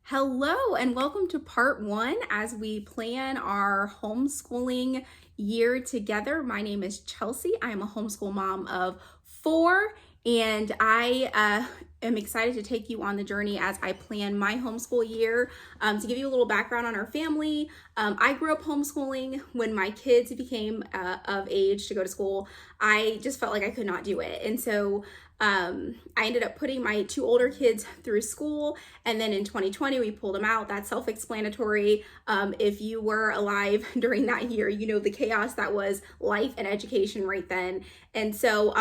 Hello and welcome to part one as we plan our homeschooling year together. My name is Chelsea. I am a homeschool mom of four, and I am excited to take you on the journey as I plan my homeschool year. To give you a little background on our family, I grew up homeschooling. When my kids became of age to go to school, I just felt like I could not do it. And so I ended up putting my two older kids through school, and then in 2020 we pulled them out. That's self-explanatory. If you were alive during that year, you know the chaos that was life and education right then. And so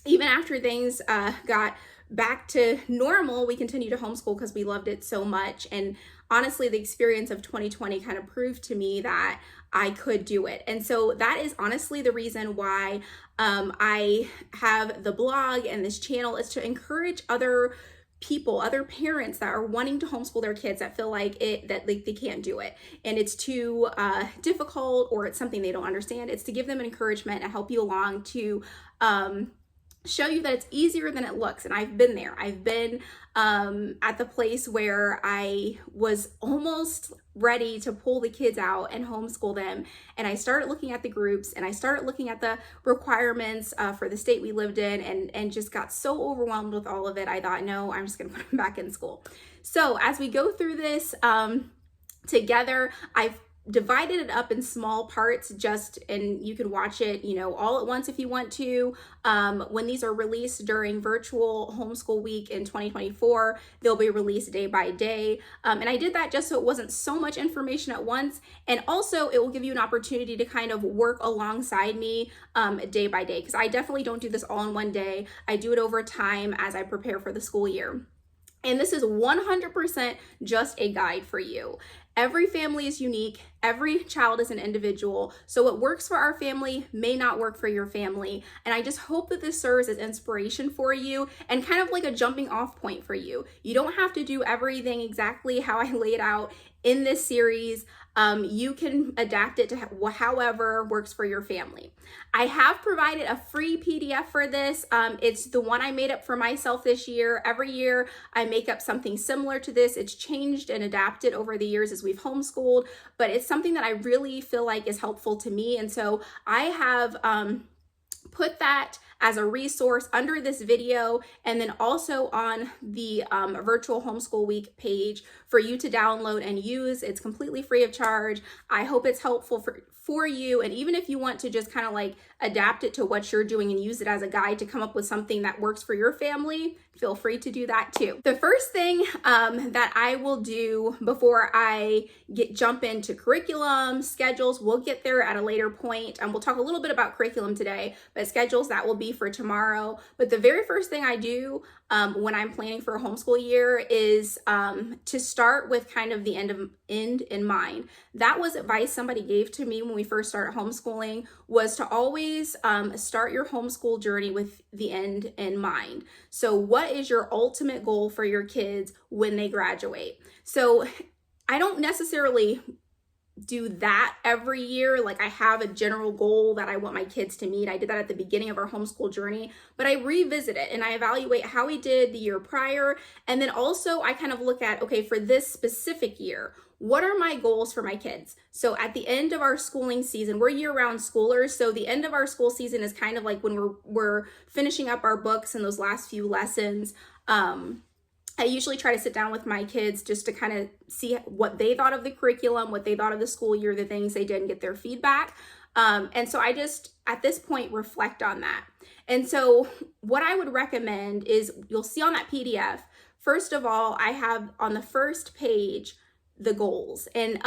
even after things got back to normal, we continued to homeschool because we loved it so much. And honestly, the experience of 2020 kind of proved to me that I could do it. And so that is honestly the reason why I have the blog and this channel, is to encourage other people, other parents that are wanting to homeschool their kids that feel like they can't do it and it's too difficult, or it's something they don't understand. It's to give them encouragement and help you along to show you that it's easier than it looks. And I've been there. I've been at the place where I was almost ready to pull the kids out and homeschool them. And I started looking at the groups, and I started looking at the requirements for the state we lived in, and just got so overwhelmed with all of it. I thought, no, I'm just gonna put them back in school. So as we go through this together, I've divided it up in small parts, and you can watch it, all at once if you want to. When these are released during virtual homeschool week in 2024, they'll be released day by day. And I did that just so it wasn't so much information at once. And also it will give you an opportunity to kind of work alongside me day by day, because I definitely don't do this all in one day. I do it over time as I prepare for the school year. And this is 100% just a guide for you. Every family is unique. Every child is an individual. So what works for our family may not work for your family. And I just hope that this serves as inspiration for you and kind of like a jumping off point for you. You don't have to do everything exactly how I laid out in this series. You can adapt it to however works for your family. I have provided a free PDF for this. It's the one I made up for myself this year. Every year I make up something similar to this. It's changed and adapted over the years as we've homeschooled, but it's something that I really feel like is helpful to me. And so I have put that as a resource under this video, and then also on the virtual homeschool week page for you to download and use. It's completely free of charge. I hope it's helpful for you. And even if you want to just kind of like adapt it to what you're doing and use it as a guide to come up with something that works for your family, feel free to do that too. The first thing that I will do before I jump into curriculum, schedules, we'll get there at a later point. We'll talk a little bit about curriculum today, but schedules, that will be for tomorrow. But the very first thing I do when I'm planning for a homeschool year is to start with kind of the end in mind. That was advice somebody gave to me when we first started homeschooling, was to always start your homeschool journey with the end in mind. So what is your ultimate goal for your kids when they graduate? So I don't necessarily do that every year. Like I have a general goal that I want my kids to meet. I did that at the beginning of our homeschool journey, but I revisit it and I evaluate how we did the year prior. And then also I kind of look at, okay, for this specific year, what are my goals for my kids? So at the end of our schooling season, we're year-round schoolers. So the end of our school season is kind of like when we're finishing up our books and those last few lessons. I usually try to sit down with my kids just to kind of see what they thought of the curriculum, what they thought of the school year, the things they did, and get their feedback. And so I just, at this point, reflect on that. And so what I would recommend is, you'll see on that PDF, first of all, I have on the first page the goals. And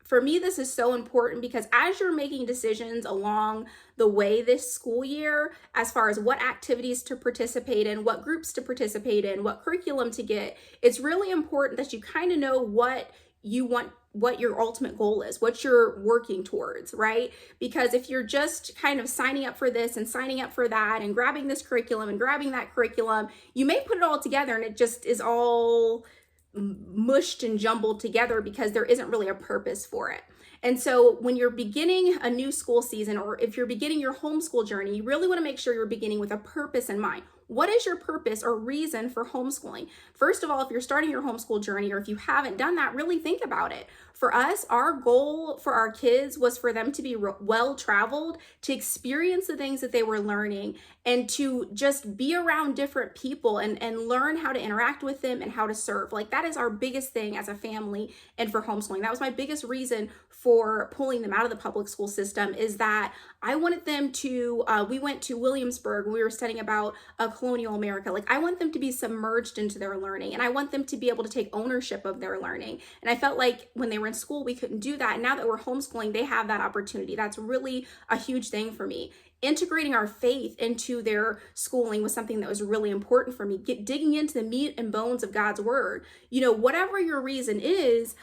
for me, this is so important because as you're making decisions along the way this school year, as far as what activities to participate in, what groups to participate in, what curriculum to get, it's really important that you kind of know what you want, what your ultimate goal is, what you're working towards, right? Because if you're just kind of signing up for this and signing up for that and grabbing this curriculum and grabbing that curriculum, you may put it all together and it just is all mushed and jumbled together because there isn't really a purpose for it. And so when you're beginning a new school season, or if you're beginning your homeschool journey, you really want to make sure you're beginning with a purpose in mind. What is your purpose or reason for homeschooling? First of all, if you're starting your homeschool journey, or if you haven't done that, really think about it. For us, our goal for our kids was for them to be well-traveled, to experience the things that they were learning, and to just be around different people and learn how to interact with them and how to serve. Like, that is our biggest thing as a family and for homeschooling. That was my biggest reason for pulling them out of the public school system, is that I wanted them to, we went to Williamsburg and we were studying about colonial America. Like, I want them to be submerged into their learning, and I want them to be able to take ownership of their learning. And I felt like when they were in school, we couldn't do that. And now that we're homeschooling, they have that opportunity. That's really a huge thing for me. Integrating our faith into their schooling was something that was really important for me. Digging into the meat and bones of God's word. You know, whatever your reason is,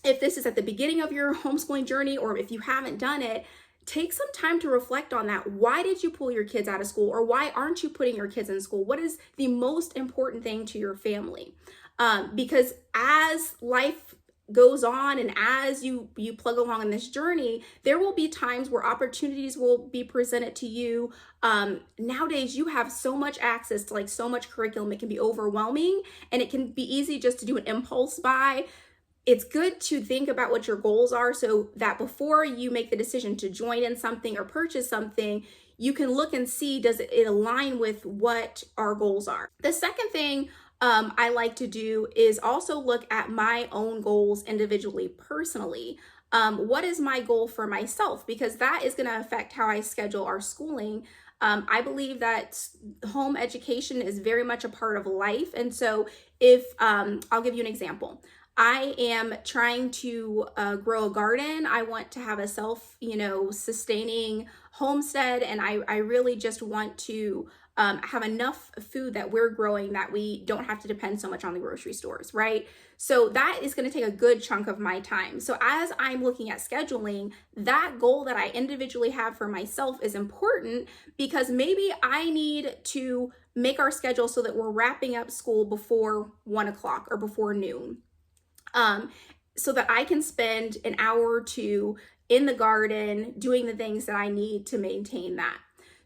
if this is at the beginning of your homeschooling journey, or if you haven't done it, take some time to reflect on that. Why did you pull your kids out of school, or why aren't you putting your kids in school? What is the most important thing to your family? Because as life goes on and as you plug along in this journey, there will be times where opportunities will be presented to you. Nowadays, you have so much access to like so much curriculum, it can be overwhelming, and it can be easy just to do an impulse buy. It's good to think about what your goals are, so that before you make the decision to join in something or purchase something, you can look and see, does it align with what our goals are? The second thing I like to do is also look at my own goals individually, personally. What is my goal for myself? Because that is going to affect how I schedule our schooling. I believe that home education is very much a part of life. And so if, I'll give you an example. I am trying to grow a garden. I want to have a sustaining homestead, and I really just want to have enough food that we're growing that we don't have to depend so much on the grocery stores, right? So that is going to take a good chunk of my time. So as I'm looking at scheduling, that goal that I individually have for myself is important, because maybe I need to make our schedule so that we're wrapping up school before 1 o'clock or before noon. So that I can spend an hour or two in the garden doing the things that I need to maintain that.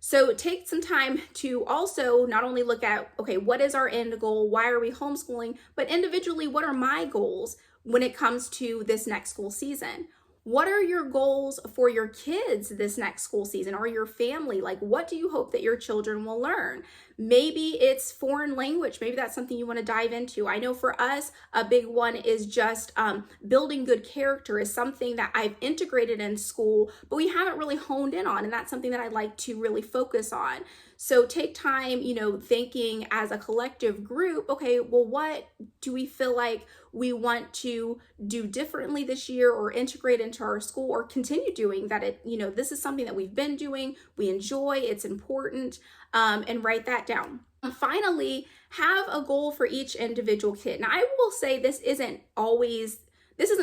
So take some time to also not only look at, okay, what is our end goal? Why are we homeschooling? But individually, what are my goals when it comes to this next school season? What are your goals for your kids this next school season, or your family? Like, what do you hope that your children will learn? Maybe it's foreign language. Maybe that's something you want to dive into. I know for us, a big one is just building good character is something that I've integrated in school, but we haven't really honed in on. And that's something that I'd like to really focus on. So take time, thinking as a collective group, okay, well, what do we feel like we want to do differently this year, or integrate into our school, or continue doing that? This is something that we've been doing, we enjoy, it's important, and write that down. And finally, have a goal for each individual kid. Now, I will say this isn't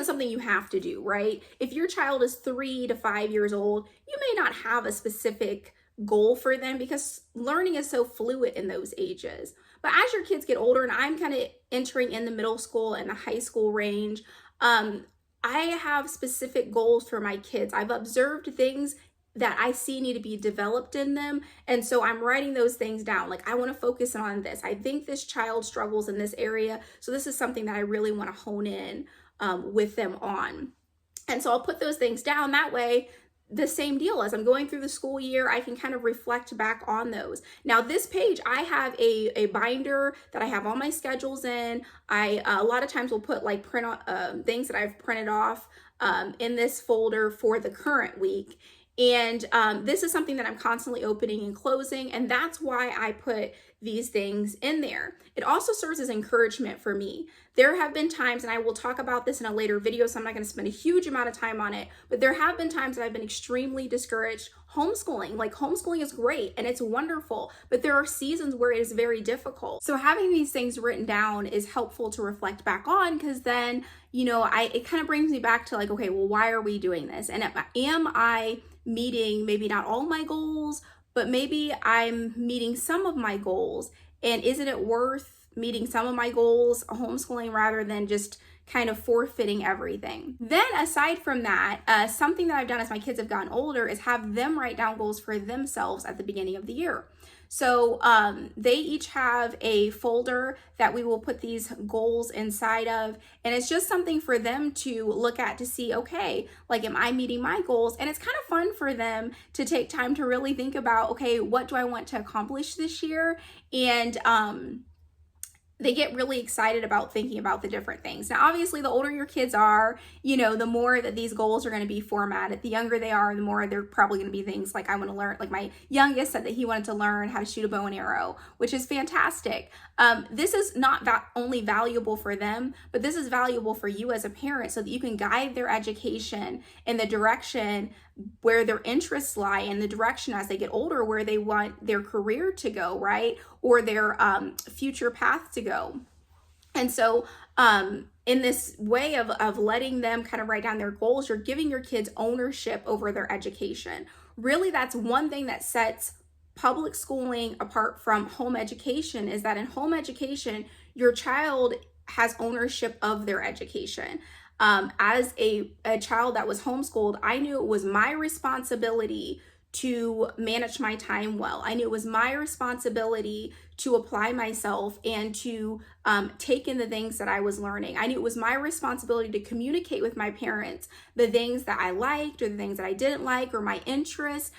something you have to do, right? If your child is 3 to 5 years old, you may not have a specific goal for them, because learning is so fluid in those ages. But as your kids get older, and I'm kind of entering in the middle school and the high school range, I have specific goals for my kids. I've observed things that I see need to be developed in them. And so I'm writing those things down. Like, I want to focus on this. I think this child struggles in this area. So this is something that I really want to hone in with them on. And so I'll put those things down. That way, the same deal, as I'm going through the school year, I can kind of reflect back on those. Now, this page, I have a binder that I have all my schedules in. I a lot of times will put like things that I've printed off in this folder for the current week. And this is something that I'm constantly opening and closing, and that's why I put these things in there. It also serves as encouragement for me. There have been times, and I will talk about this in a later video, so I'm not going to spend a huge amount of time on it, but there have been times that I've been extremely discouraged homeschooling. Like, homeschooling is great and it's wonderful, but there are seasons where it is very difficult. So having these things written down is helpful to reflect back on, because then, it kind of brings me back to like, okay, well, why are we doing this? And am I meeting maybe not all my goals, but maybe I'm meeting some of my goals? And isn't it worth meeting some of my goals homeschooling rather than just kind of forfeiting everything? Then aside from that, something that I've done as my kids have gotten older is have them write down goals for themselves at the beginning of the year. So they each have a folder that we will put these goals inside of. And it's just something for them to look at to see, okay, like, am I meeting my goals? And it's kind of fun for them to take time to really think about, okay, what do I want to accomplish this year? And they get really excited about thinking about the different things. Now, obviously, the older your kids are, the more that these goals are going to be formatted. The younger they are, the more they're probably going to be things like, I want to learn, like my youngest said that he wanted to learn how to shoot a bow and arrow, which is fantastic. This is not only valuable for them, but this is valuable for you as a parent so that you can guide their education in the direction where their interests lie, in the direction as they get older where they want their career to go, right? Or their future path to go. And so in this way of letting them kind of write down their goals, you're giving your kids ownership over their education. Really, that's one thing that sets public schooling apart from home education, is that in home education, your child has ownership of their education. As a child that was homeschooled, I knew it was my responsibility to manage my time well. I knew it was my responsibility to apply myself and to take in the things that I was learning. I knew it was my responsibility to communicate with my parents the things that I liked or the things that I didn't like or my interests,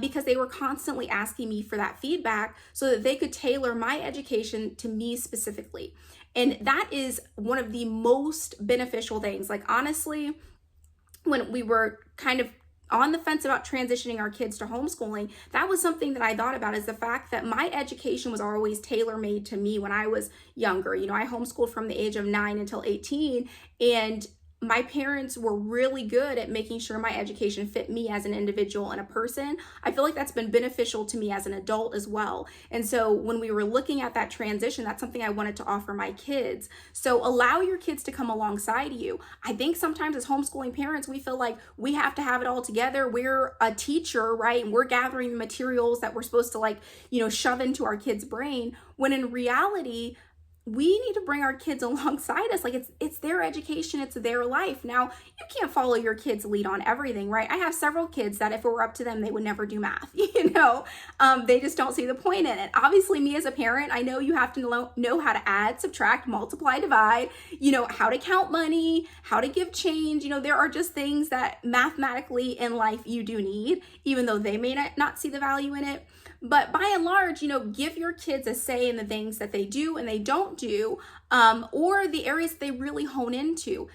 because they were constantly asking me for that feedback so that they could tailor my education to me specifically. And that is one of the most beneficial things. Like, honestly, when we were kind of on the fence about transitioning our kids to homeschooling, that was something that I thought about, is the fact that my education was always tailor-made to me when I was younger. I homeschooled from the age of 9 until 18, and my parents were really good at making sure my education fit me as an individual and a person. I feel like that's been beneficial to me as an adult as well. And so when we were looking at that transition, that's something I wanted to offer my kids. So allow your kids to come alongside you. I think sometimes as homeschooling parents, we feel like we have to have it all together. We're a teacher, right? And we're gathering the materials that we're supposed to shove into our kids' brain, when in reality, we need to bring our kids alongside us. Like, it's their education, it's their life. Now, you can't follow your kids' lead on everything, right? I have several kids that if it were up to them, they would never do math. They just don't see the point in it. Obviously, me as a parent, I know you have to know how to add, subtract, multiply, divide, how to count money, how to give change. There are just things that mathematically in life you do need, even though they may not see the value in it. But by and large, give your kids a say in the things that they do and they don't do, or the areas they really hone into.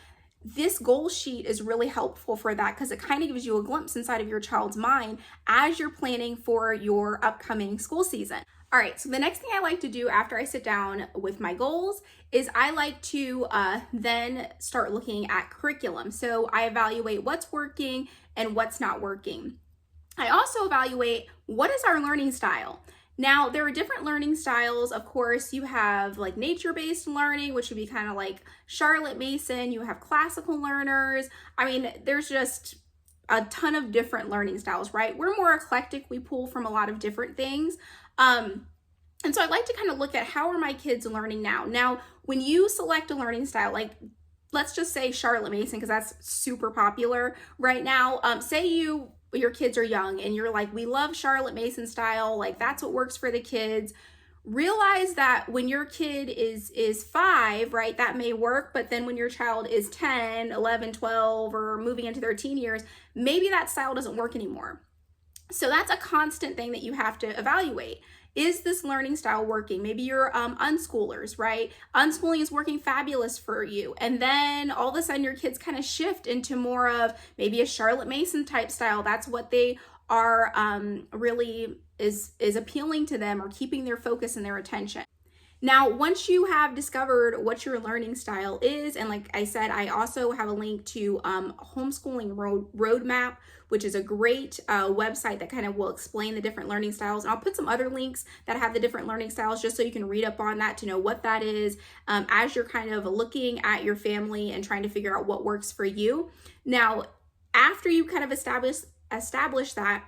This goal sheet is really helpful for that, because it kind of gives you a glimpse inside of your child's mind as you're planning for your upcoming school season. All right, so the next thing I like to do after I sit down with my goals is I like to then start looking at curriculum. So I evaluate what's working and what's not working. I also evaluate what is our learning style. Now, there are different learning styles. Of course, you have like nature-based learning, which would be kind of like Charlotte Mason. You have classical learners. I mean, there's just a ton of different learning styles, right? We're more eclectic. We pull from a lot of different things. And so I like to kind of look at, how are my kids learning now? Now, when you select a learning style, like let's just say Charlotte Mason, because that's super popular right now. Say your kids are young and you're like, we love Charlotte Mason style, like that's what works for the kids. Realize that when your kid is 5, right, that may work, but then when your child is 10, 11, 12, or moving into their teen years, maybe that style doesn't work anymore. So that's a constant thing that you have to evaluate. Is this learning style working? Maybe you're unschoolers, right? Unschooling is working fabulous for you. And then all of a sudden your kids kind of shift into more of maybe a Charlotte Mason type style. That's what they are really is appealing to them, or keeping their focus and their attention. Now, once you have discovered what your learning style is, and like I said, I also have a link to Homeschooling Roadmap, which is a great website that kind of will explain the different learning styles. And I'll put some other links that have the different learning styles just so you can read up on that to know what that is as you're kind of looking at your family and trying to figure out what works for you. Now, after you kind of establish that,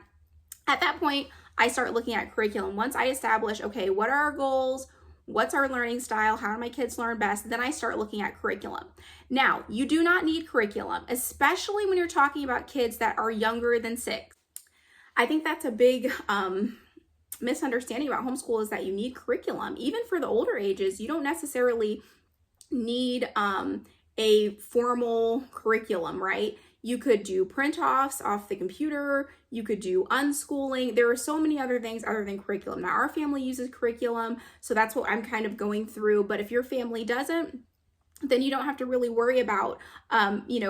at that point, I start looking at curriculum. Once I establish, okay, what are our goals? What's our learning style? How do my kids learn best? Then I start looking at curriculum. Now, you do not need curriculum, especially when you're talking about kids that are younger than 6. I think that's a big misunderstanding about homeschool is that you need curriculum. Even for the older ages, you don't necessarily need a formal curriculum, right? You could do print offs off the computer. You could do unschooling. There are so many other things other than curriculum. Now, our family uses curriculum, so that's what I'm kind of going through. But if your family doesn't, then you don't have to really worry about,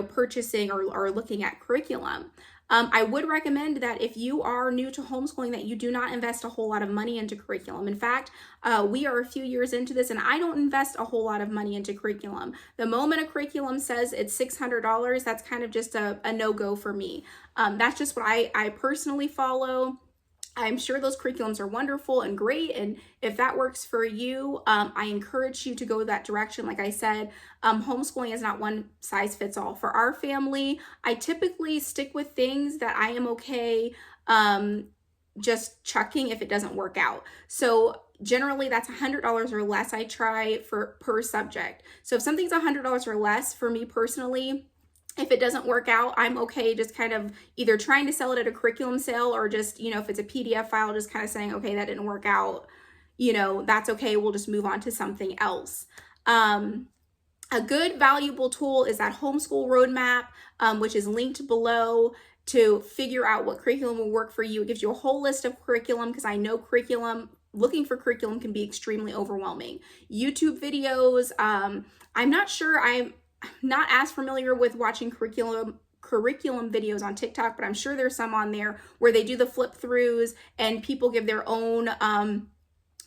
purchasing or looking at curriculum. I would recommend that if you are new to homeschooling, that you do not invest a whole lot of money into curriculum. In fact, we are a few years into this and I don't invest a whole lot of money into curriculum. The moment a curriculum says it's $600, that's kind of just a no-go for me. That's just what I personally follow. I'm sure those curriculums are wonderful and great, and if that works for you, I encourage you to go that direction. Like I said, homeschooling is not one size fits all. For our family, I typically stick with things that I am okay just chucking if it doesn't work out. So generally that's $100 or less I try for per subject. So if something's $100 or less for me personally, if it doesn't work out, I'm okay just kind of either trying to sell it at a curriculum sale or just, if it's a PDF file, just kind of saying, okay, that didn't work out, that's okay. We'll just move on to something else. A good valuable tool is that homeschool roadmap, which is linked below, to figure out what curriculum will work for you. It gives you a whole list of curriculum because I know looking for curriculum can be extremely overwhelming. YouTube videos, I'm not sure, I'm not as familiar with watching curriculum videos on TikTok, but I'm sure there's some on there where they do the flip throughs and people give their own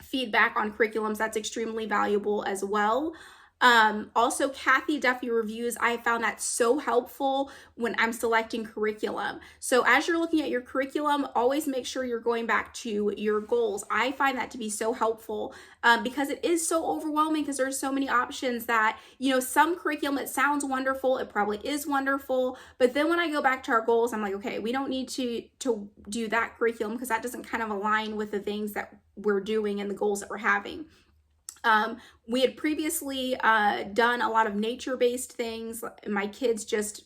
feedback on curriculums. That's extremely valuable as well. Also, Kathy Duffy reviews, I found that so helpful when I'm selecting curriculum. So as you're looking at your curriculum, always make sure you're going back to your goals. I find that to be so helpful because it is so overwhelming because there's so many options that, some curriculum, it sounds wonderful. It probably is wonderful. But then when I go back to our goals, I'm like, okay, we don't need to do that curriculum because that doesn't kind of align with the things that we're doing and the goals that we're having. We had previously done a lot of nature-based things. My kids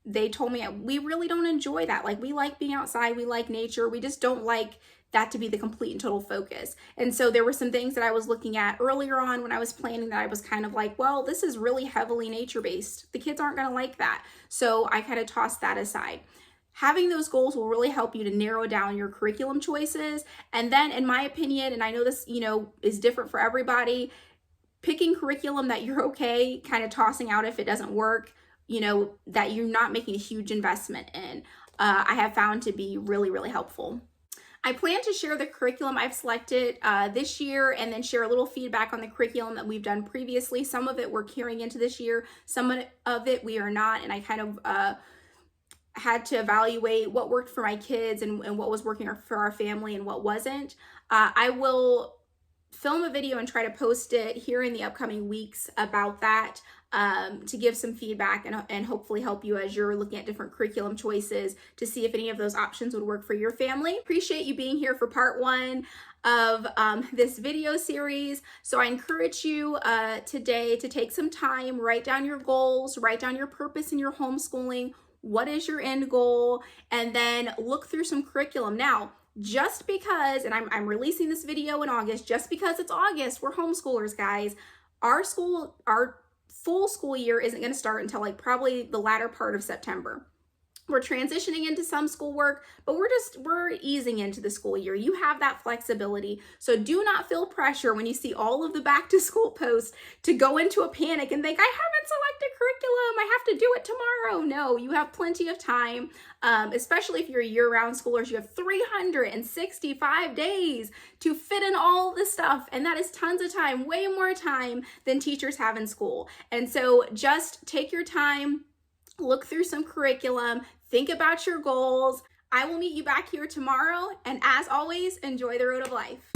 they told me we really don't enjoy that. Like, we like being outside, we like nature, we just don't like that to be the complete and total focus. And so there were some things that I was looking at earlier on when I was planning that I was kind of like, well, this is really heavily nature-based. The kids aren't going to like that. So I kind of tossed that aside. Having those goals will really help you to narrow down your curriculum choices. And then, in my opinion, and I know this, is different for everybody, picking curriculum that you're okay kind of tossing out if it doesn't work, that you're not making a huge investment in, I have found to be really, really helpful. I plan to share the curriculum I've selected this year and then share a little feedback on the curriculum that we've done previously. Some of it we're carrying into this year, some of it we are not, and I kind of had to evaluate what worked for my kids and what was working for our family and what wasn't. I will film a video and try to post it here in the upcoming weeks about that to give some feedback and hopefully help you as you're looking at different curriculum choices to see if any of those options would work for your family. Appreciate you being here for part one of this video series. So I encourage you today to take some time, write down your goals, write down your purpose in your homeschooling. What is your end goal? And then look through some curriculum. Now, just because, and I'm releasing this video in August, just because it's August, we're homeschoolers, guys. Our full school year isn't going to start until probably the latter part of September. We're transitioning into some schoolwork, but we're easing into the school year. You have that flexibility. So do not feel pressure when you see all of the back to school posts to go into a panic and think, I haven't selected curriculum, I have to do it tomorrow. No, you have plenty of time, especially if you're year-round schoolers. You have 365 days to fit in all this stuff, and that is tons of time, way more time than teachers have in school. And so just take your time, look through some curriculum, think about your goals. I will meet you back here tomorrow, and as always, enjoy the road of life.